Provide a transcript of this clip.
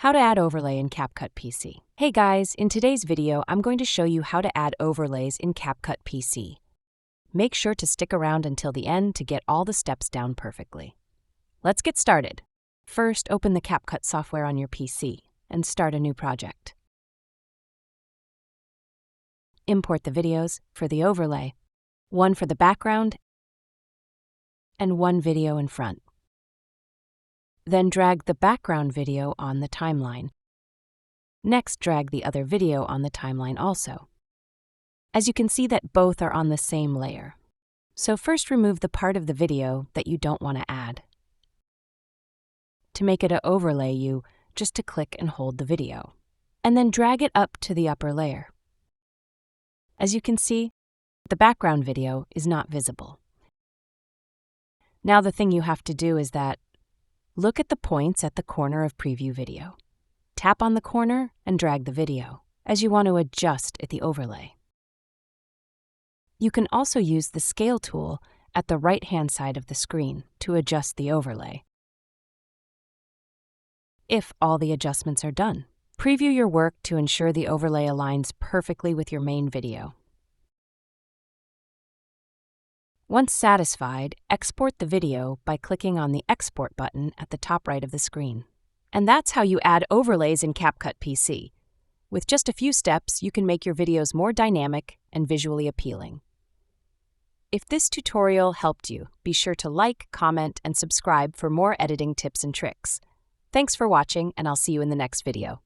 How to add overlay in Capcut PC. Hey guys, in today's video, I'm going to show you how to add overlays in Capcut PC. Make sure to stick around until the end to get all the steps down perfectly. Let's get started. First, open the Capcut software on your PC and start a new project. Import the videos for the overlay, one for the background, and one video in front. Then drag the background video on the timeline. Next, drag the other video on the timeline also. As you can see that both are on the same layer. So first remove the part of the video that you don't want to add. To make it an overlay, you just to click and hold the video, and then drag it up to the upper layer. As you can see, the background video is not visible. Now the thing you have to do is that look at the points at the corner of preview video. Tap on the corner and drag the video, as you want to adjust the overlay. You can also use the scale tool at the right-hand side of the screen to adjust the overlay. If all the adjustments are done, preview your work to ensure the overlay aligns perfectly with your main video. Once satisfied, export the video by clicking on the Export button at the top right of the screen. And that's how you add overlays in Capcut PC. With just a few steps, you can make your videos more dynamic and visually appealing. If this tutorial helped you, be sure to like, comment, and subscribe for more editing tips and tricks. Thanks for watching, and I'll see you in the next video.